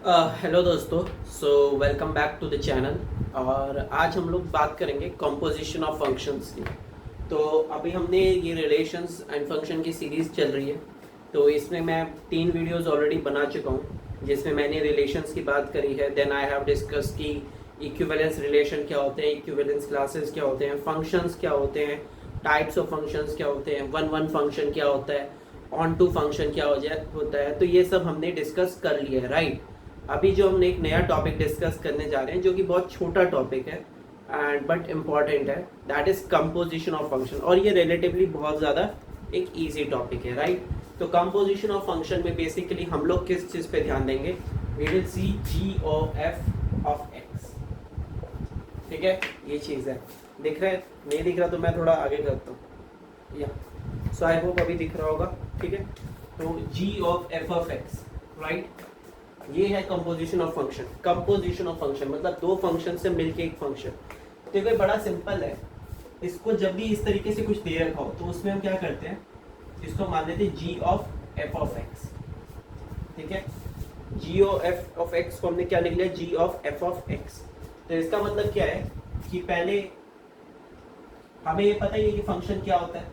Hello दोस्तों। Welcome back to the channel. और आज हम लोग बात करेंगे कंपोजिशन ऑफ फंक्शंस की। तो अभी हमने ये रिलेशंस एंड फंक्शन की सीरीज़ चल रही है। तो इसमें मैं 3 वीडियोस ऑलरेडी बना चुका हूँ जिसमें मैंने रिलेशंस की बात करी है। देन आई हैव डिस्कस की इक्विवेलेंस रिलेशन क्या होते हैं, इक्विवेलेंस क्लासेस क्या होते हैं, फंक्शंस क्या होते हैं, टाइप्स ऑफ फंक्शंस क्या होते हैं, वन वन फंक्शन क्या होता है, ऑन टू फंक्शन क्या होता है। तो ये सब हमने डिस्कस कर लिया है, राइट। अभी जो हमने एक नया टॉपिक डिस्कस करने जा रहे हैं जो कि बहुत छोटा टॉपिक है एंड बट इम्पॉर्टेंट है, that is composition of function. और ये रिलेटिवली बहुत ज़्यादा एक इजी टॉपिक है, राइट। तो कंपोजिशन ऑफ फंक्शन में बेसिकली हम लोग किस चीज़ पे ध्यान देंगे, we will see g of f of x. ठीक है, ये चीज़ है। दिख रहा है? नहीं दिख रहा तो मैं थोड़ा आगे करता हूँ या सो आई होप अभी दिख रहा होगा। ठीक है, तो g of f of x, right. ये है composition of function. Composition of function मतलब दो फंक्शन से मिलके एक फंक्शन। तो ये बड़ा सिंपल है। इसको जब भी इस तरीके से कुछ दे रखा हो तो उसमें हम क्या करते हैं, इसको मान लेते हैं g of f of x. ठीक है, g of f of x को हमने क्या लिख लिया, जी ऑफ एफ ऑफ एक्स। तो इसका मतलब क्या है कि पहले हमें ये पता ही है कि फंक्शन क्या होता है।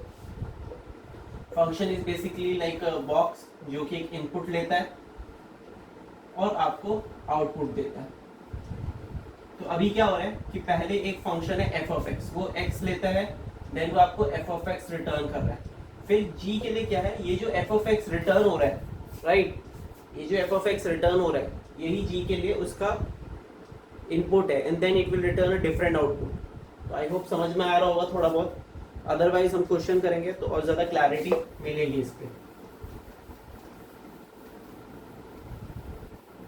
Function is basically like a box जो कि एक इनपुट लेता है और आपको आउटपुट देता है। तो अभी क्या हो रहा है कि पहले एक फंक्शन है एफ ऑफ एक्स, वो एक्स लेता है, देन वो आपको एफ ऑफ एक्स रिटर्न कर रहा है। फिर जी के लिए क्या है, ये जो एफ ऑफ एक्स रिटर्न हो रहा है, राइट, ये जो एफ ऑफ एक्स रिटर्न हो रहा है यही जी के लिए उसका इनपुट है and then it will return a different output. तो आई होप समझ में आ रहा होगा थोड़ा बहुत। अदरवाइज हम क्वेश्चन करेंगे तो और ज़्यादा क्लैरिटी मिलेगी इस पर।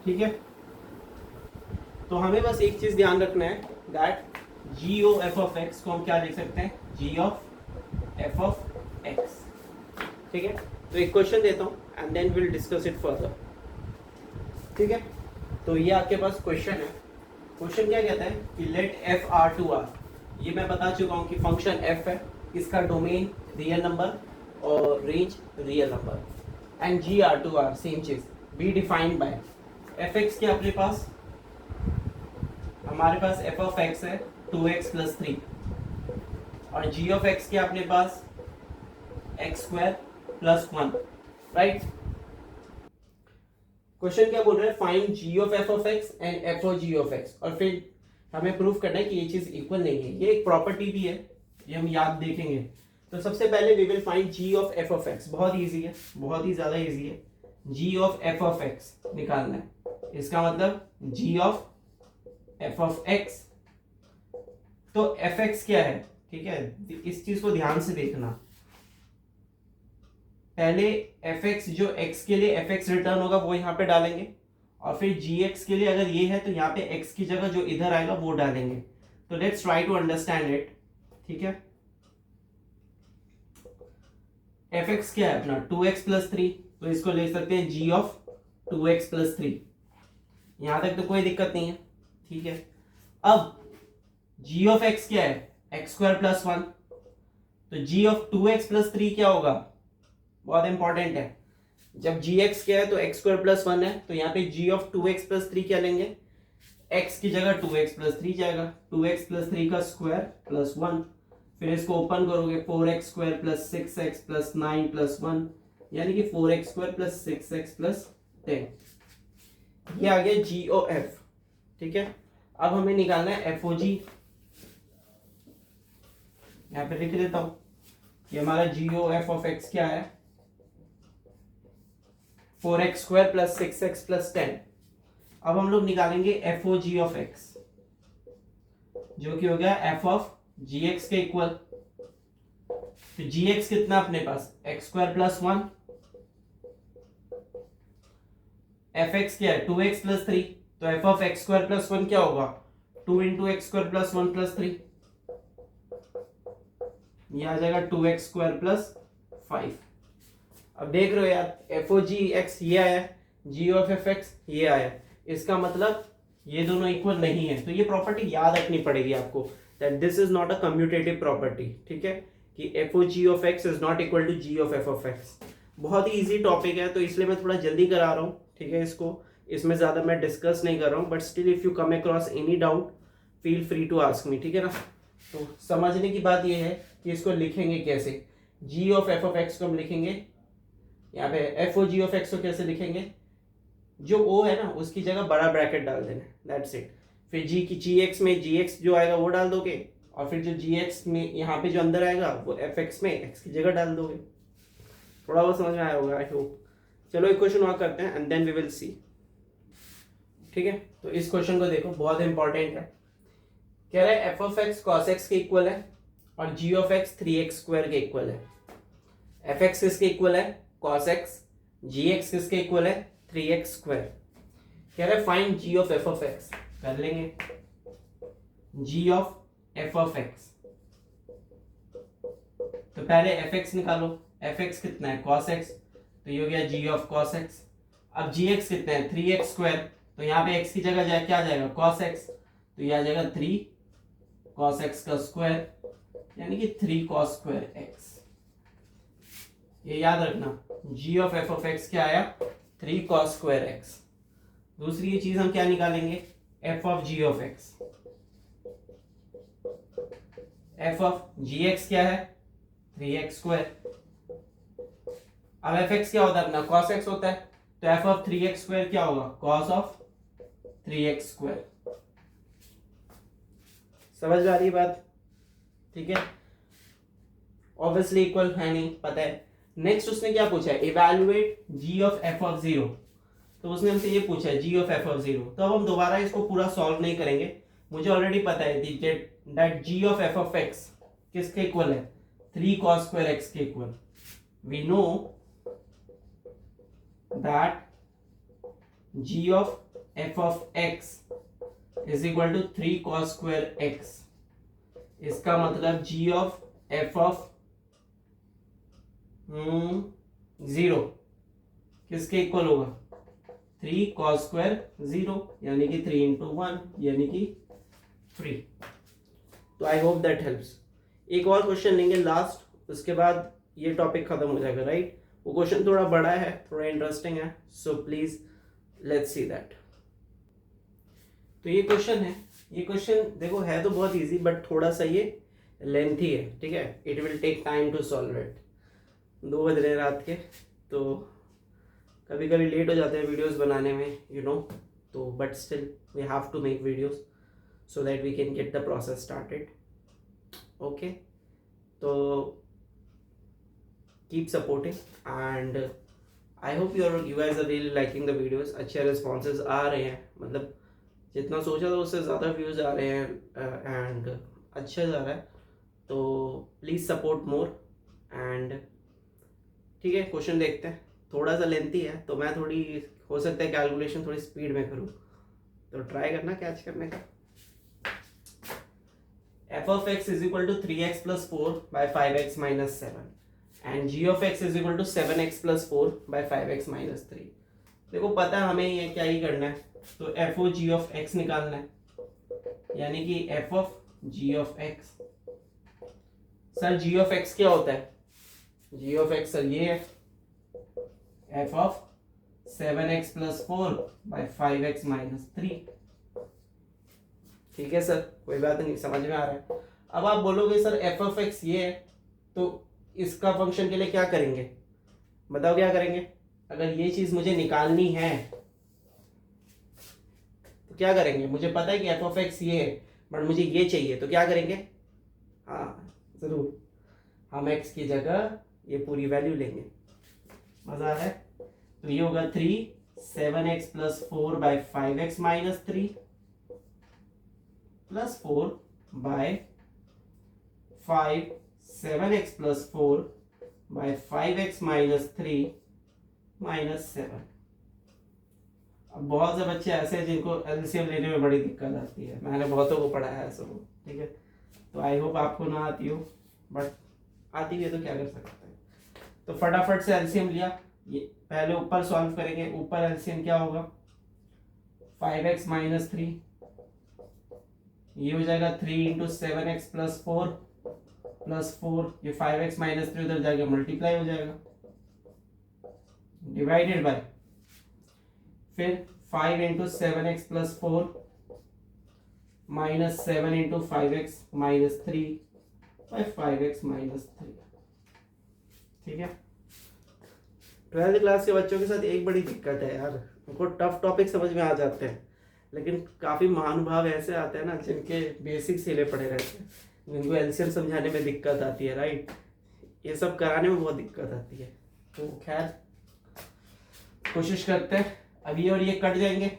ठीक है, तो हमें बस एक चीज ध्यान रखना है that g o f of x को हम क्या लिख सकते हैं, g of f of x. ठीक है, तो एक क्वेश्चन देता हूं and then will discuss it further. ठीक है, तो ये आपके पास क्वेश्चन है। क्वेश्चन क्या कहता है कि let f R to R. ये मैं बता चुका हूं कि फंक्शन एफ है, इसका डोमेन रियल नंबर और range real number, and g R to R same चीज be defined by f x के अपने पास, हमारे पास एफ ऑफ एक्स है 2x प्लस 3 और जी ऑफ एक्स के अपने पास x square plus 1, right. Question क्या बोल रहा है, find g of f of x and f of g of x. और फिर हमें प्रूफ करना है कि ये चीज इक्वल नहीं है। ये एक प्रॉपर्टी भी है, ये हम याद देखेंगे। तो सबसे पहले we will find g of f of x. बहुत इजी है, बहुत ही ज्यादा इजी है। G of f of x निकालना है। इसका मतलब g of f of x, तो एफ एक्स क्या है, ठीक है, इस चीज को ध्यान से देखना। पहले एफ एक्स जो एक्स के लिए एफ एक्स रिटर्न होगा वो यहाँ पे डालेंगे, और फिर जी एक्स के लिए अगर ये है तो यहाँ पे एक्स की जगह जो इधर आएगा वो डालेंगे। तो let's try to understand it. ठीक है, एफ एक्स क्या है अपना 2x प्लस 3, तो इसको ले सकते हैं जी ऑफ 2x प्लस 3। यहां तक तो कोई दिक्कत नहीं है। ठीक है, अब g ऑफ x क्या है, एक्स स्क्वायर प्लस 1। तो g ऑफ 2x प्लस 3 क्या होगा, बहुत इंपॉर्टेंट है। जब gx क्या है तो एक्स स्क्वायर प्लस 1 है, तो यहाँ पे g ऑफ 2x प्लस 3 क्या लेंगे, x की जगह 2x प्लस 3 जाएगा, 2x प्लस 3 का स्क्वायर प्लस 1। फिर इसको ओपन करोगे 4x square plus 6x plus 9 plus 1, यानी कि 4x square plus 6x plus 10। ये आ गया जी ओ एफ। ठीक है, अब हमें निकालना है एफ ओ जी। यहां पे लिख देता हूं कि हमारा जी ओ एफ ऑफ एक्स क्या है, 4x square plus 6x plus 10। अब हम लोग निकालेंगे f o g of x, जो कि हो गया एफ ऑफ जी एक्स के इक्वल। तो जी एक्स कितना अपने पास, x square plus 1, f x क्या है 2x प्लस 3, तो f of x square plus 1 क्या होगा, 2 into x square plus 1 plus 3, ये आ जाएगा 2x स्क्वायर प्लस 5। अब देख रहे हो यार, एफ ओ जी एक्स ये आया, जी ऑफ एफ एक्स ये आया, इसका मतलब ये दोनों इक्वल नहीं है। तो ये प्रॉपर्टी याद रखनी पड़ेगी आपको, that this is not a commutative property. ठीक है, कि f o g of x is not equal to g of f of x. बहुत ही इजी टॉपिक है तो इसलिए मैं थोड़ा जल्दी करा रहा हूँ। ठीक है, इसको इसमें ज़्यादा मैं डिस्कस नहीं कर रहा हूँ, but still if you come across any doubt feel free to ask me, ठीक है ना। तो समझने की बात यह है कि इसको लिखेंगे कैसे। G of f of x को हम लिखेंगे यहाँ पे, f o g of x को कैसे लिखेंगे, जो ओ है ना उसकी जगह बड़ा ब्रैकेट डाल देना, दैट्स इट। फिर जी की जी एक्स में जी एक्स जो आएगा वो डाल दोगे, और फिर जो जी एक्स में यहाँ पे जो अंदर आएगा वो एफ एक्स में एक्स की जगह डाल दोगे। थोड़ा बहुत समझ में आया होगा आई होप। चलो एक क्वेश्चन और करते हैं and then we will see, ठीक है। तो इस क्वेश्चन को देखो, बहुत इंपॉर्टेंट है। कह रहा है f of x cos x के इक्वल है और g of x 3x square के इक्वल है। एफ एक्स किसके इक्वल है, कॉस एक्स, जी एक्स किसके इक्वल है, 3x स्क्वायर। कह रहा है find g of f of x, कर लेंगे। G of f of x, तो पहले एफ एक्स निकालो, एफ एक्स कितना है, कॉस एक्स, तो ये हो गया जी ऑफ कॉस एक्स। अब जी एक्स कितना है, 3x स्क्वायर, तो यहाँ पे x की जगह जाए क्या आ जाएगा, कॉस एक्स, तो ये आ जाएगा 3 कॉस एक्स का स्क्वायर, यानी कि 3 कॉस स्क्वायर एक्स। ये याद रखना, जी ऑफ एफ ऑफ एक्स क्या आया, 3 कॉस स्क्वायर एक्स। दूसरी ये चीज हम क्या निकालेंगे, f of g of x. F of g x क्या है, 3x स्क्वायर। अब एफ एक्स क्या होता है अपना, कॉस एक्स होता है, तो एफ ऑफ 3x स्क्वायर क्या होगा, कॉस ऑफ 3x स्क्वायर। समझ आ रही बात, ठीक है। ऑब्वियसली इक्वल है नहीं, पता है। नेक्स्ट उसने क्या पूछा है, evaluate g of f of 0, तो उसने हमसे ये पूछा है जी ऑफ एफ ऑफ 0। तो अब हम दोबारा इसको पूरा सॉल्व नहीं करेंगे, मुझे ऑलरेडी पता है that g of f of x किसके इक्वल है, 3 cos square x के इक्वल। we know that g of f of x is equal to 3 cos square x। इसका मतलब g of f of 0 किसके इक्वल होगा, 3 cos square 0, यानी कि 3 into 1 यानी कि 3। तो आई होप दैट हेल्प्स। एक और क्वेश्चन लेंगे लास्ट, उसके बाद ये टॉपिक खत्म हो जाएगा, राइट। वो क्वेश्चन थोड़ा बड़ा है, थोड़ा इंटरेस्टिंग है, so please let's see that. तो ये क्वेश्चन है, ये क्वेश्चन देखो है तो बहुत इजी, बट थोड़ा सा ये लेंथी है, ठीक है। It will take time to solve it. 2 बज रहे रात के, तो कभी कभी लेट हो जाते हैं वीडियोस बनाने में, यू नो, तो but still we have to make videos so that we can get the process started, okay। तो keep supporting and I hope you guys are really liking the videos। अच्छे responses आ रहे हैं, मतलब जितना सोचा था उससे ज़्यादा व्यूज़ आ रहे हैं एंड अच्छा जा रहा है, तो प्लीज़ सपोर्ट मोर एंड ठीक है। क्वेश्चन देखते हैं, थोड़ा सा लेंथी है, तो मैं थोड़ी हो सकता है कैलकुलेशन थोड़ी स्पीड में करूँ, तो ट्राई करना कैच करने का। f of x is equal to 3x plus 4 by 5x minus 7 and g of x is equal to 7x plus 4 by 5x minus 3। देखो पता है हमें ये क्या ही करना है, तो f o g of x निकालना है, यानी कि f of g of x। Sir g of x क्या होता है, g of x सर ये है f of 7x plus 4 by 5x minus 3। ठीक है सर, कोई बात नहीं, समझ में आ रहा है। अब आप बोलोगे सर एफ ऑफ एक्स ये है, तो इसका फंक्शन के लिए क्या करेंगे, बताओ क्या करेंगे। अगर ये चीज मुझे निकालनी है तो क्या करेंगे, मुझे पता है कि एफ ऑफ एक्स ये है, बट मुझे ये चाहिए, तो क्या करेंगे, हाँ जरूर हम एक्स की जगह ये पूरी वैल्यू लेंगे। मजा आ रहा है। तो ये होगा 3 7x plus 4 by 5x minus 3 plus 4 by 5 7x plus 4 by 5x minus 3 minus 7। अब बहुत से बच्चे ऐसे हैं जिनको एलसीएम लेने में बड़ी दिक्कत आती है, मैंने बहुतों को पढ़ाया है सब, ठीक है। तो आई होप आपको ना आती हो, बट आती है तो क्या कर सकते हैं। तो फटाफट से एलसीएम लिया, ये पहले ऊपर सॉल्व करेंगे। ऊपर एलसीएम क्या होगा, 5x minus 3, ये हो जाएगा 3 into 7x plus 4 plus 4, ये 5x minus 3 उधर जाएगा मल्टीप्लाई हो जाएगा, डिवाइडेड बाय फिर 5 into 7x plus 4 minus 7 into 5x minus 3 by 5x minus 3। ठीक है, 12th क्लास के बच्चों के साथ एक बड़ी दिक्कत है यार, उनको टफ टॉपिक समझ में आ जाते हैं, लेकिन काफ़ी महानुभाव ऐसे आते हैं ना जिनके बेसिक्स हिले पड़े रहते हैं, जिनको एलसीएम समझाने में दिक्कत आती है, राइट, ये सब कराने में बहुत दिक्कत आती है। तो खैर कोशिश करते हैं। अब ये और ये कट जाएंगे,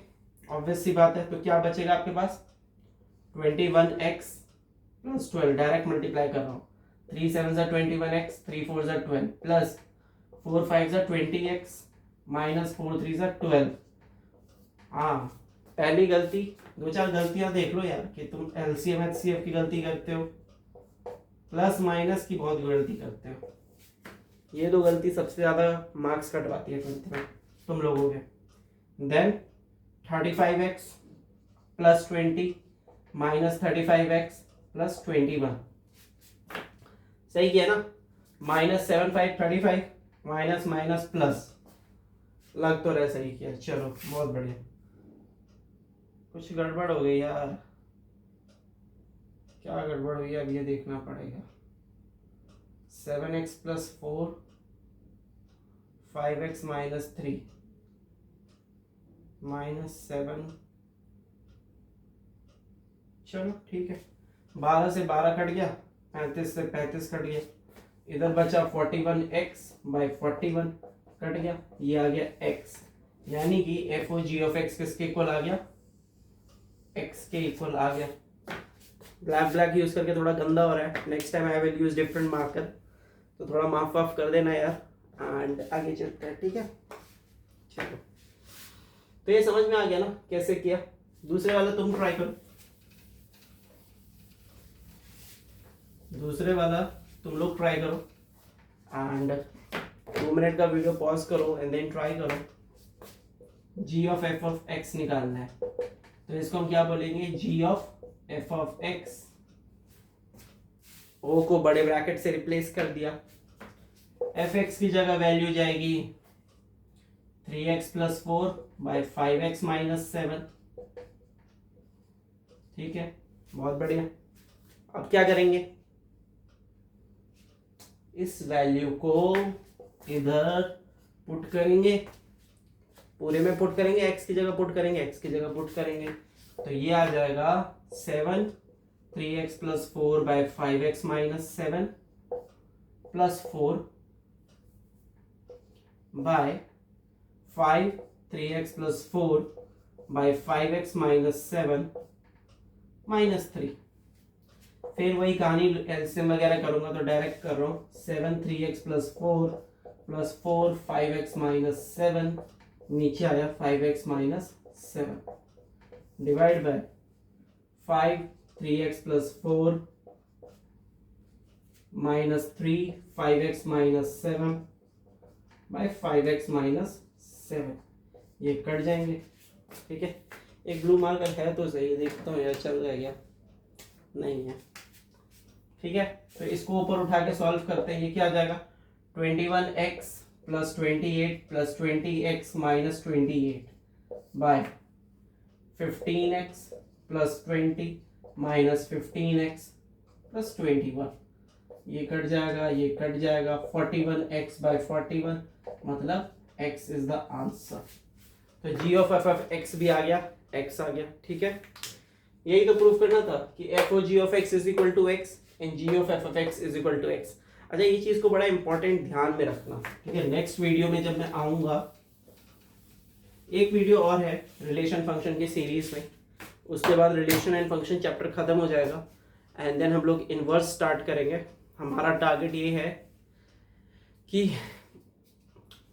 ऑब्वियस सी बात है, तो क्या बचेगा आपके पास 21x प्लस 12, डायरेक्ट मल्टीप्लाई कर रहा हूँ, 3 7 21x, 3 4 12 प्लस 4 5 20x माइनस 4 3 12। हाँ, पहली गलती, दो चार गलतियां देख लो यार कि तुम एलसीएम एचसीएफ की गलती करते हो, प्लस माइनस की बहुत गलती करते हो। ये दो गलती सबसे ज्यादा मार्क्स कटवाती है 12th में तुम लोगों के। Then 35x plus 20 minus 35x plus 21, सही किया ना, माइनस 7 5 35 माइनस माइनस प्लस, लग तो रहा सही किया, चलो बहुत बढ़िया। कुछ गड़बड़ हो गई यार, क्या गड़बड़ हुई अब ये देखना पड़ेगा। 7x plus 4 5x minus 3 minus 7, चलो ठीक है, 12 से 12 कट गया, 35 से 35 कट गया, इधर बचा 41x बाई 41 कट गया, ये आ गया x, यानी कि f o g of x किसके इक्वल आ गया, x के इक्वल आ गया। ब्लैक ब्लैक यूज करके थोड़ा गंदा हो रहा है, next time I will use different marker, तो थोड़ा माफ वाफ कर देना यार, एंड आगे चलते हैं, ठीक है। चलो, तो ये समझ में आ गया ना कैसे किया। दूसरे वाला तुम ट्राई करो, दूसरे वाला तुम लोग ट्राई करो, एंड 2 मिनट का वीडियो पॉज करो एंड देन ट्राई करो। जी ऑफ एफ ऑफ एक्स निकालना है, तो इसको हम क्या बोलेंगे, जी ऑफ एफ ऑफ एक्स, ओ को बड़े ब्रैकेट से रिप्लेस कर दिया, एफ एक्स की जगह वैल्यू जाएगी 3x plus 4 by 5x minus 7। ठीक है, बहुत बढ़िया। अब क्या करेंगे, इस वैल्यू को इधर पुट करेंगे, पूरे में पुट करेंगे, x की जगह पुट करेंगे, x की जगह पुट करेंगे, तो ये आ जाएगा 7 3x plus 4 by 5x minus 7 plus 4 by 5 3x plus 4 by 5x minus 7 minus 3। फिर वही कहानी एलसीएम वगैरह करूंगा तो डायरेक्ट कर रहा हूँ, 7 3x plus 4 plus 4 5x minus 7, नीचे आया 5x minus 7 divide by 5 3x plus 4 minus 3 5x minus 7 by 5x minus 7, ये कट जाएंगे। ठीक है, एक ब्लू मार्कर है तो सही, देखता हूँ यार चल रहा है क्या, नहीं है। ठीक है, तो इसको ऊपर उठा के सॉल्व करते हैं, ये क्या आ जाएगा 21x plus 28 plus 20x minus 28 by 15x plus 20 minus 15x plus 21, ये कट जाएगा, ये कट जाएगा, 41x बाय 41, मतलब x इज द आंसर। तो g of f of x भी आ गया, x आ गया। ठीक है, यही तो प्रूफ करना था कि f o g of x is equal to x and g of f of x is equal to x. अच्छा, ये चीज को बड़ा इंपॉर्टेंट ध्यान में रखना। ठीक है, नेक्स्ट वीडियो में जब मैं आऊंगा, एक वीडियो और है रिलेशन फंक्शन की सीरीज में, उसके बाद रिलेशन एंड फंक्शन चैप्टर खत्म हो जाएगा एंड देन हम लोग इनवर्स स्टार्ट करेंगे। हमारा टारगेट ये है कि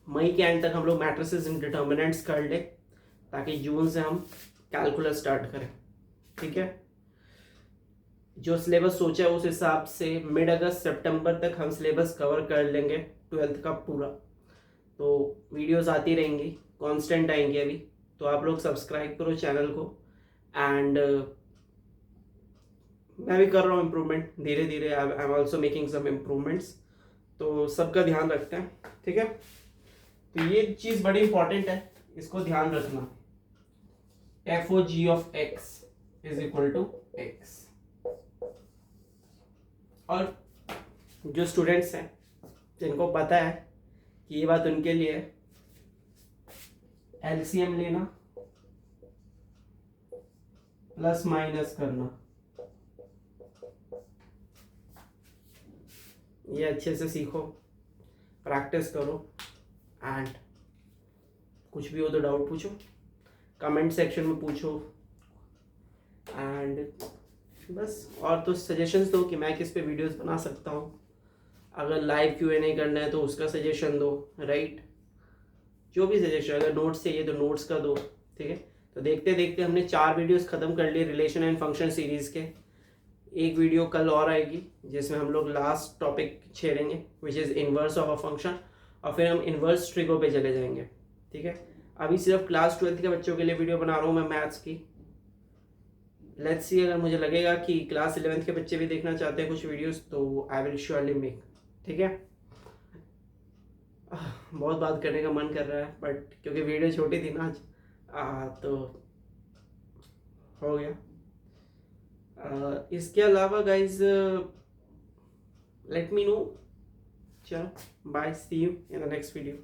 मई के एंड तक हम लोग मैट्रिसेस एंड डिटर्मिनेंट्स कर ले, ताकि जून से हम कैलकुलस स्टार्ट करें। ठीक है, जो सिलेबस सोचा है उस हिसाब से मिड अगस्त सितंबर तक हम सिलेबस कवर कर लेंगे 12th का पूरा। तो वीडियोस आती रहेंगी, कांस्टेंट आएंगे अभी, तो आप लोग सब्सक्राइब करो चैनल को, एंड मैं भी कर रहा हूँ इम्प्रूवमेंट धीरे धीरे, I am also making some improvements, तो सबका ध्यान रखते हैं। ठीक है, तो ये चीज़ बड़ी इंपॉर्टेंट है, इसको ध्यान रखना। F o g of x is equal to x. और जो स्टूडेंट्स हैं जिनको पता है कि ये बात उनके लिए है, एलसीएम लेना प्लस माइनस करना, ये अच्छे से सीखो, प्रैक्टिस करो, एंड कुछ भी हो तो डाउट पूछो, कमेंट सेक्शन में पूछो, एंड बस और तो सजेशंस दो कि मैं किस पे वीडियोस बना सकता हूँ। अगर लाइव Q&A करना है तो उसका सजेशन दो, राइट। जो भी सजेशन, अगर नोट्स चाहिए तो नोट्स का दो, ठीक है। तो देखते देखते हमने 4 वीडियोस ख़त्म कर लिए रिलेशन एंड फंक्शन सीरीज़ के। एक वीडियो कल और आएगी जिसमें हम लोग लास्ट टॉपिक छेड़ेंगे which is inverse of a function, और फिर हम इन्वर्स ट्रिगो पे चले जाएंगे, ठीक है। अभी सिर्फ क्लास 12th के बच्चों के लिए वीडियो बना रहा हूँ मैं मैथ्स की। लेट्स सी, अगर मुझे लगेगा कि क्लास 11th के बच्चे भी देखना चाहते हैं कुछ वीडियोस तो आई विल श्योरली मेक, ठीक है। बहुत बात करने का मन कर रहा है बट क्योंकि वीडियो छोटी थी ना आज तो हो गया। इसके अलावा गाइज लेट मी नो। चलो bye, see you in the next video.